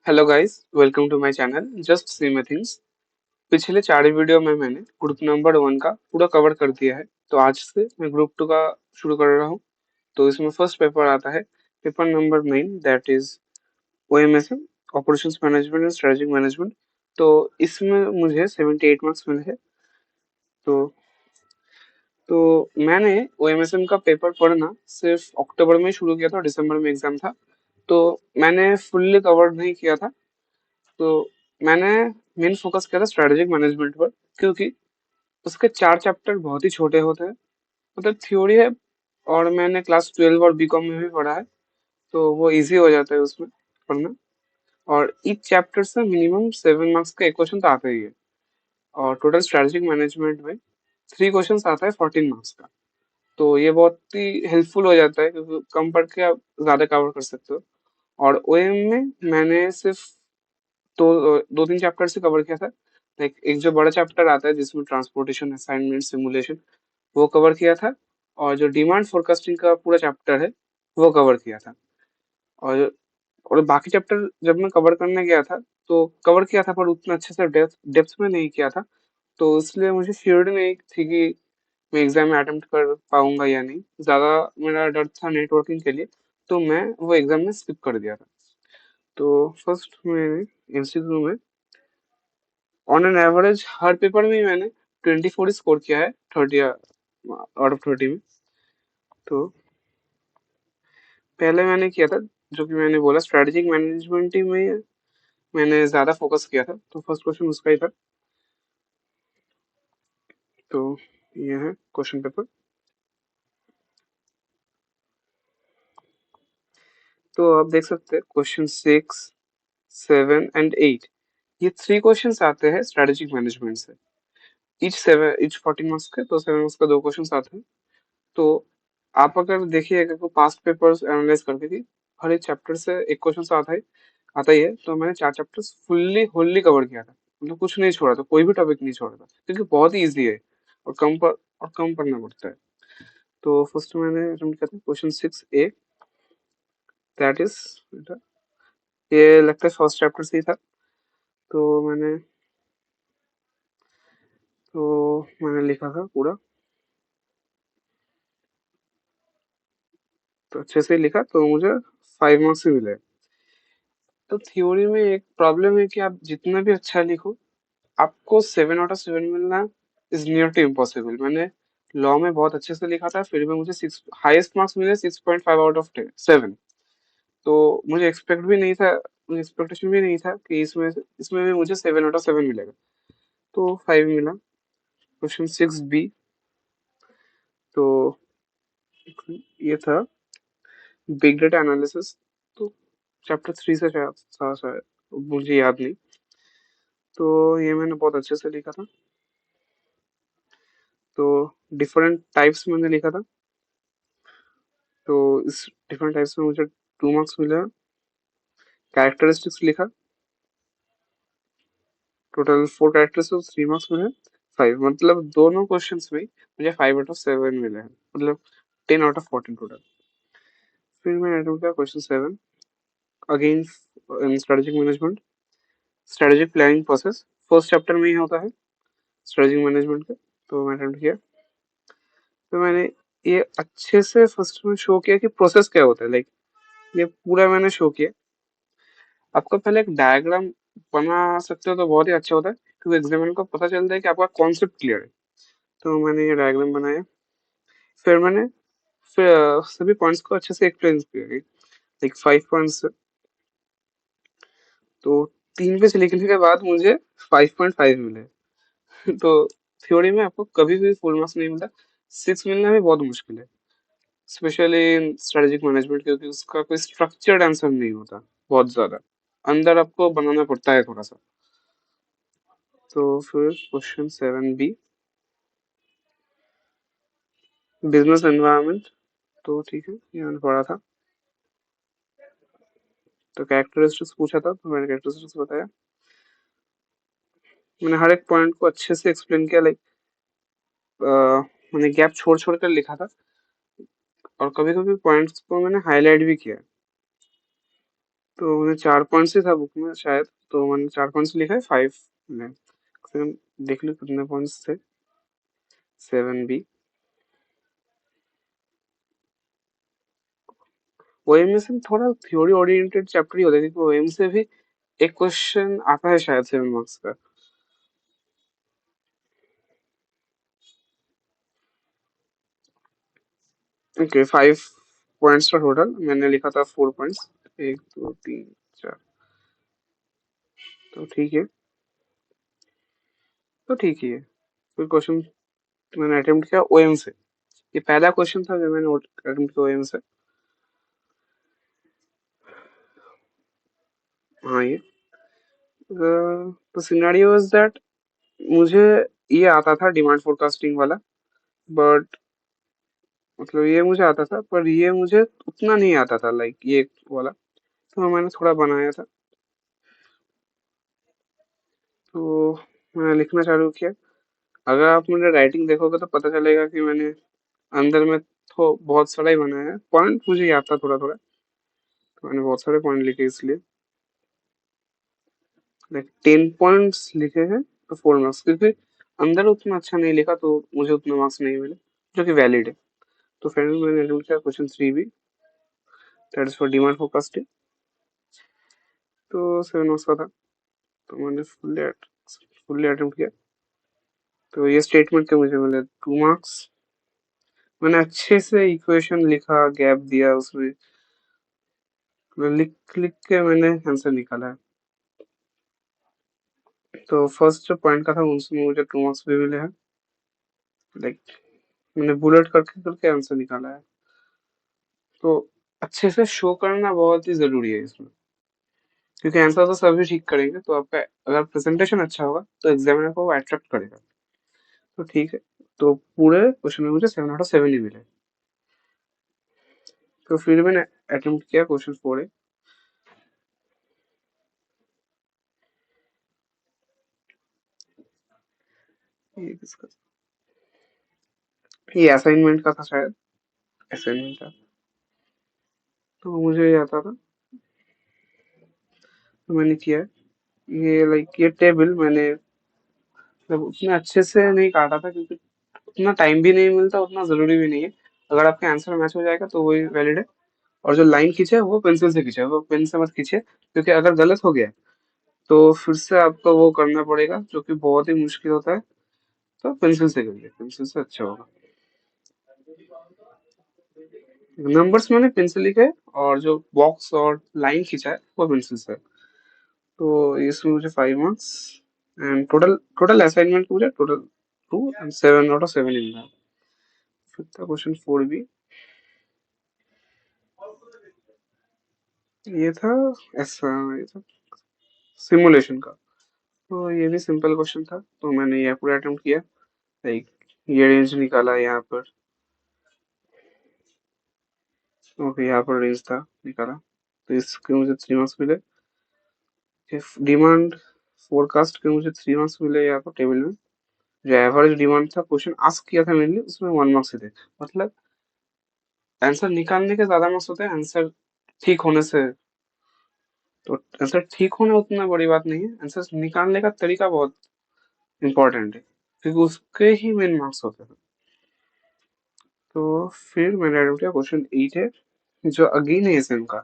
Hello guys, welcome to my channel just see things. पिछले 4 video में मैंने group number 1 का पूरा कवर कर दिया है। तो आज से मैं ग्रुप 2 का शुरू कर रहा हूँ। तो इसमें फर्स्ट पेपर आता है, paper number 9, that is OMSM, operations management and strategic management. तो इसमें मुझे 78 मार्क्स मिले हैं। तो तो मैंने OMSM का पेपर पढ़ना सिर्फ अक्टूबर में शुरू किया था, दिसंबर में एग्जाम था। तो मैंने फुल्ली कवर नहीं किया था। तो मैंने मेन फोकस किया था स्ट्रेटेजिक मैनेजमेंट पर, क्योंकि उसके 4 चैप्टर बहुत ही छोटे होते हैं। मतलब थ्योरी है, और मैंने क्लास 12 और बीकॉम में भी पढ़ा है, तो वो इजी हो जाता है उसमें पढ़ना। और ईच चैप्टर से मिनिमम 7 मार्क्स का एक क्वेश्चन तो आता ही है। और टोटल स्ट्रेटेजिक मैनेजमेंट में 3 क्वेश्चन आता है 14 मार्क्स का। तो ये बहुत ही हेल्पफुल हो जाता है, क्योंकि कम पढ़ के आप ज्यादा कवर कर सकते हो। और OM में मैंने सिर्फ तो 2-3 चैप्टर से कवर किया था। लाइक एक जो बड़ा चैप्टर आता है जिसमें ट्रांसपोर्टेशन, असाइनमेंट, सिमुलेशन, वो कवर किया था। और जो डिमांड फोरकास्टिंग का पूरा चैप्टर है, वो कवर किया था। और और बाकी चैप्टर जब मैं कवर करने गया था, तो कवर किया था, पर उतना अच्छे से डेप्थ डेप्थ में नहीं किया था। तो इसलिए मुझे श्योरिटी नहीं थी कि मैं एग्जाम में अटेम्प्ट कर पाऊंगा या नहीं। ज्यादा मेरा डर था नेटवर्किंग के लिए, तो मैं वो एग्जाम में स्किप कर दिया था। तो फर्स्ट मैंने MCQ में on an average her paper में ही मैंने 24 स्कोर किया है, 30 आउट ऑफ 30 में। तो पहले मैंने किया था, जो कि मैंने बोला, स्ट्रेटेजिक मैनेजमेंट ही में मैंने ज्यादा फोकस किया था। तो फर्स्ट क्वेश्चन उसका ही था। तो ये है क्वेश्चन पेपर। तो आप देख सकते हैं क्वेश्चन 6, 7 एंड 8, ये 3 क्वेश्चन आते हैं स्ट्रेटेजिक मैनेजमेंट से। ईच 14 मार्क्स के, तो 7 मार्क्स का 2 क्वेश्चन आते हैं। तो आप अगर देखिएगा तो पास्ट पेपर्स एनालाइज करके कि हर एक चैप्टर से एक क्वेश्चन तो आता ही है। तो मैंने 4 चैप्टर्स फुल्ली होल्ली कवर किया था। मतलब कुछ नहीं छोड़ा था, कोई भी टॉपिक नहीं छोड़ा था, क्योंकि बहुत ही इजी है और कम पढ़ना पड़ता है। तो फर्स्ट मैंने अटेम्प्ट किया था क्वेश्चन 6A, दैट इज, ये लगता है फर्स्ट चैप्टर से ही था। तो मैंने लिखा था पूरा, तो अच्छे से लिखा, तो मुझे 5 मार्क्स ही मिले। तो थ्योरी में एक प्रॉब्लम है कि आप जितना भी अच्छा लिखो, आपको 7 आउट ऑफ 7 मिलना इज नियर टू इम्पॉसिबल। मैंने लॉ में बहुत अच्छे से लिखा था, फिर भी मुझे सिक्स हाईएस्ट मार्क्स मिले, 6.5 आउट ऑफ 7। तो मुझे एक्सपेक्ट भी नहीं था, मुझे एक्सपेक्टेशन भी नहीं था कि इसमें इसमें भी मुझे 7 आउट ऑफ 7 मिलेगा। तो 5 मिला। क्वेश्चन 6B, तो ये था बिग डेटा एनालिसिस। तो चैप्टर 3 से शायद मुझे याद नहीं। तो ये मैंने बहुत अच्छे से लिखा था। तो डिफरेंट टाइप्स मैंने लिखा था। तो इस डिफरेंट टाइप्स में मुझे 2 मार्क्स मिला। कैरेक्टरिस्टिक्स लिखा, टोटल 4 कैरेक्टरिस्टिक्स, 3 मार्क्स मिले। 5, मतलब दोनों क्वेश्चंस में मुझे 5 आउट ऑफ 7 मिले हैं, मतलब 10 आउट ऑफ 14 टोटल। फिर मैंने अटेम्प्ट किया question 7, again in strategic management, strategic planning process. First chapter में ही होता है स्ट्रेटेजिक मैनेजमेंट का। तो मैंने अटेम्प्ट किया। तो मैंने ये अच्छे से फर्स्ट में शो किया कि प्रोसेस क्या होता है। लाइक ये पूरा मैंने शो किया। आपको पहले एक डायग्राम बना सकते हो तो बहुत ही अच्छा होता है, क्योंकि एग्जामिनर को पता चलता है कि आपका कॉन्सेप्ट क्लियर है। तो मैंने ये डायग्राम बनाया। फिर मैंने सभी पॉइंट्स को अच्छे से एक्सप्लेन किया, लाइक 5 पॉइंट्स। तो 3 पेज लिखने के बाद मुझे 5.5 मिले। तो थ्योरी में आपको कभी भी फुल मार्क्स नहीं मिलता, 6 मिलना भी बहुत मुश्किल है, स्पेशली इन स्ट्रेटेजिक मैनेजमेंट, क्योंकि उसका कोई स्ट्रक्चर्ड आंसर नहीं होता, बहुत ज्यादा अंदर आपको बनाना पड़ता है थोड़ा सा। तो फिर क्वेश्चन 7B, बिजनेस एनवायरनमेंट। तो ठीक है, ये मैंने पढ़ा था। तो कैरेक्टरिस्टिक्स पूछा था, तो मैंने कैरेक्टरिस्टिक्स बताया। मैंने हर एक पॉइंट को अच्छे से एक्सप्लेन किया। लाइक मैंने गैप छोड़ छोड़ कर लिखा था। और कभी कभी पॉइंट्स को मैंने हाईलाइट भी किया है। तो मैंने 4 पॉइंट्स ही था बुक में शायद, तो मैंने 4 पॉइंट्स लिखा है 5 में। फिर देख लो कितने पॉइंट्स थे। 7 बी। ओएम से थोड़ा थ्योरी ओरिएंटेड चैप्टर ही होता है, क्योंकि ओएम से भी एक क्वेश्चन आता है शायद 7 मार्क्स का। ओके, 5 पॉइंट्स का टोटल, मैंने लिखा था 4 पॉइंट्स। 1 2 3 4। तो ठीक है, तो ठीक ही है। फिर क्वेश्चन मैंने अटेम्प्ट किया ओएम से। ये पहला क्वेश्चन था जो मैंने अटेम्प्ट किया ओएम से। हाँ, ये तो सिनेरियो इज दैट मुझे ये आता था डिमांड फोरकास्टिंग वाला, बट मतलब ये मुझे आता था, पर ये मुझे उतना नहीं आता था, लाइक ये वाला। तो मैंने थोड़ा बनाया था। तो मैंने लिखना चालू किया। अगर आप मेरे राइटिंग देखोगे तो पता चलेगा कि मैंने अंदर में तो बहुत सारा ही बनाया है। पॉइंट मुझे याद था थोड़ा थोड़ा, तो मैंने बहुत सारे पॉइंट लिखे इसलिए। लाइक 10 पॉइंट्स लिखे हैं तो 4 मार्क्स, क्योंकि अंदर उतना अच्छा नहीं लिखा तो मुझे उतना मार्क्स नहीं मिले, जो कि वैलिड है। तो फिर मैंने रूल किया क्वेश्चन 3 भी, that is for demand forecasting. तो 7 मार्क्स का था, तो मैंने फुल्ली अटेम्प्ट किया। तो ये स्टेटमेंट के मुझे मिले 2 मार्क्स। मैंने अच्छे से इक्वेशन लिखा, गैप दिया उसमें, लिख लिख के मैंने आंसर निकाला है। तो फर्स्ट जो पॉइंट का था उसमें मुझे 2 मार्क्स भी मिले हैं। लाइक मैंने बुलेट करके करके आंसर निकाला है। तो अच्छे से शो करना बहुत ही जरूरी है इसमें, क्योंकि आंसर तो सभी ठीक करेंगे, तो आपका अगर प्रेजेंटेशन अच्छा होगा तो एग्जामिनर को अट्रैक्ट करेगा। तो ठीक है। तो पूरे क्वेश्चन में मुझे 7 आउट ऑफ 7 ही मिले। तो फिर मैंने अटेम्प्ट किया क्वेश्चन 4 है। ये किसका, ये असाइनमेंट का था शायद। असाइनमेंट था, तो मुझे ये आता था, तो मैंने किया है। ये लाइक ये टेबल मैंने मतलब उतने अच्छे से नहीं काटा था, क्योंकि उतना टाइम भी नहीं मिलता, उतना जरूरी भी नहीं है। अगर आपके आंसर मैच हो जाएगा तो वही वैलिड है। और जो लाइन खींचे है वो पेंसिल से खींचे, वो पेन से मत खींचे, क्योंकि अगर गलत हो गया तो फिर से आपको वो करना पड़ेगा, जो कि बहुत ही मुश्किल होता है। तो पेंसिल से करिए, पेंसिल से अच्छा होगा। नंबर्स मैंने पेंसिल लिखे, और जो बॉक्स और लाइन खींचा है वो पेंसिल से। तो इसमें मुझे 5 marks. And total total assignment मुझे total 2 and 7 out of 7 in that. फिर था क्वेश्चन 4 भी। ये था ऐसा, ये था सिमुलेशन का। तो ये भी सिंपल क्वेश्चन था, तो मैंने ये पूरा अटेम्प्ट किया। लाइक ये रेंज निकाला यहाँ पर। ओके, यहाँ पर रेंज था, निकाला। तो इसके मुझे 3 मार्क्स मिले। डिमांड फोरकास्ट के मुझे 3 मार्क्स मिले यहाँ पर टेबल में। जो एवरेज डिमांड था, क्वेश्चन आस्क किया था मेनली, उसमें 1 मार्क्स ही थे। मतलब आंसर निकालने के ज्यादा मार्क्स होते हैं आंसर ठीक होने से। तो आंसर ठीक होना उतना बड़ी बात नहीं है, आंसर निकालने का तरीका बहुत इंपॉर्टेंट है, क्योंकि उसके ही मेन मार्क्स होते हैं। तो फिर मैंने ऐड किया क्वेश्चन 8 है, जो अगेन है एसएम का।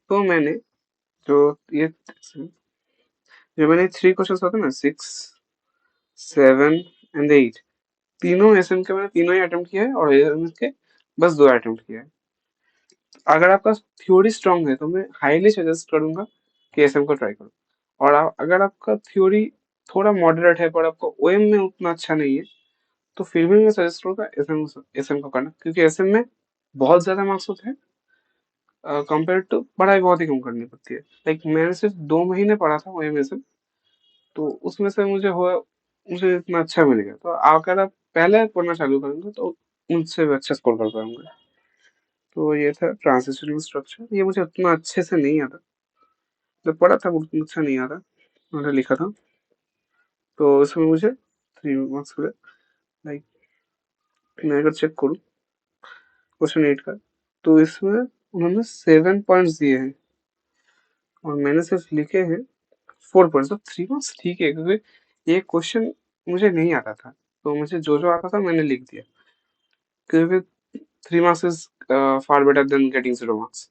तो मैंने जो ये जो मैंने 3 क्वेश्चन होते हैं ना, 6 7 एंड 8, तीनों एसएम के मैंने तीनों ही अटेम्प्ट किया है, और एसएम के बस 2 अटेम्प्ट किया है। अगर आपका थ्योरी स्ट्रांग है तो मैं हाईली सजेस्ट करूंगा कि एसएम को ट्राई करो। और अगर आपका थ्योरी थोड़ा मॉडरेट है, पर आपको ओएम में उतना अच्छा नहीं है, तो फिर भी मैं सजेस्ट करूंगा एसएम को करना, क्योंकि एसएम में बहुत ज्यादा मार्क्स होते हैं कंपेयर टू पढ़ाई बहुत ही कम करनी पड़ती है। लाइक मैंने सिर्फ 2 महीने पढ़ा था ओएम एसएम, तो उसमें से मुझे इतना अच्छा मिल गया। तो अगर आप पहले पढ़ना चालू करेंगे तो उनसे भी अच्छा स्कोर कर पाएंगे। तो ये था ट्रांजिशनल स्ट्रक्चर, ये मुझे उतना अच्छे से नहीं आता, जब पढ़ा था उतना अच्छा नहीं आता, मैंने लिखा था। तो इसमें मुझे 3 मार्क्स मिले। लाइक मैं अगर चेक करूँ क्वेश्चन 8 का, तो इसमें उन्होंने 7 पॉइंट्स दिए हैं और मैंने सिर्फ लिखे हैं 4 पॉइंट्स। तो 3 मार्क्स ठीक है, क्योंकि ये क्वेश्चन मुझे नहीं आता था, तो मुझे जो जो आता था मैंने लिख दिया, क्योंकि 3 marks is far better than getting 0 marks.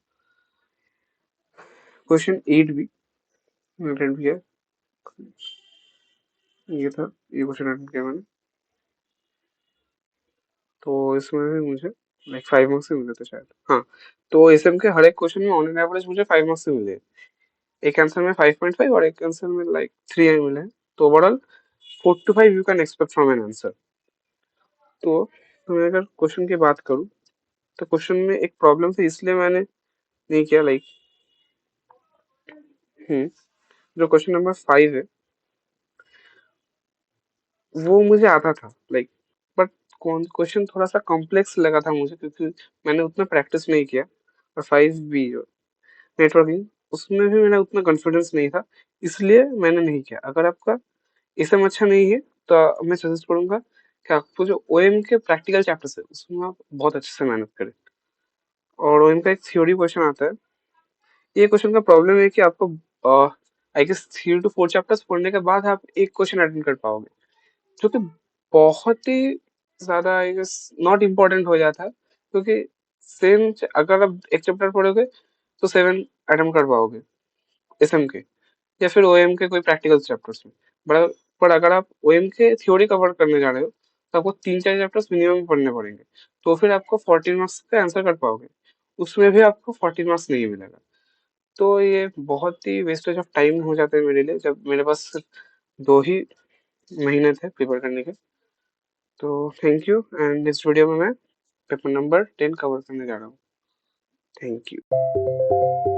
Question 8 भी मैंने अटेंड किया, ये था, ये क्वेश्चन अटेंड किया मैंने। तो इसमें भी मुझे लाइक 5 मार्क्स ही मिले थे शायद, हाँ। तो एसएम के हर एक क्वेश्चन में ऑन एन एवरेज मुझे 5 मार्क्स ही मिले। एक आंसर में 5.5 और एक आंसर में लाइक 3 मिले हैं। तो overall 4 to 5 you can expect from an answer. तो मैं अगर क्वेश्चन की बात करूँ, तो क्वेश्चन में एक प्रॉब्लम थी, इसलिए मैंने नहीं किया। लाइक जो क्वेश्चन नंबर 5 है वो मुझे आता था, लाइक, बट क्वेश्चन थोड़ा सा कॉम्प्लेक्स लगा था मुझे, क्योंकि मैंने उतना प्रैक्टिस नहीं किया। और 5 भी जो नेटवर्किंग, उसमें भी मेरा उतना कॉन्फिडेंस नहीं था, इसलिए मैंने नहीं किया। अगर आपका इसम अच्छा नहीं है, तो मैं सजेस्ट करूंगा कि आपको जो ओएम के प्रैक्टिकल चैप्टर्स है उसमें आप बहुत अच्छे से मेहनत करें। और ओएम का एक थ्योरी क्वेश्चन आता है। ये क्वेश्चन का प्रॉब्लम है कि आपको आई गेस 3 to 4 चैप्टर्स पढ़ने के बाद आप एक क्वेश्चन अटेंड कर पाओगे, जो कि बहुत ही ज्यादा आई गेस नॉट इम्पोर्टेंट हो जाता है, क्योंकि सेम अगर आप एक चैप्टर पढ़ोगे तो 7 अटेम्प्ट कर पाओगे एसएम के, या फिर ओएम के कोई प्रैक्टिकल चैप्टर्स में। पर अगर आप ओएम के थ्योरी कवर करने जा रहे हो, तो आपको 3-4 चैप्टर्स मिनिमम पढ़ने पड़ेंगे, तो फिर आपको 14 मार्क्स का आंसर कर पाओगे। उसमें भी आपको 14 मार्क्स नहीं मिलेगा। तो ये बहुत ही वेस्टेज ऑफ टाइम हो जाता है मेरे लिए, जब मेरे पास सिर्फ 2 ही महीने थे प्रिपेयर करने के। तो थैंक यू, एंड इस वीडियो में मैं पेपर नंबर 10 कवर करने जा रहा हूँ। Thank you.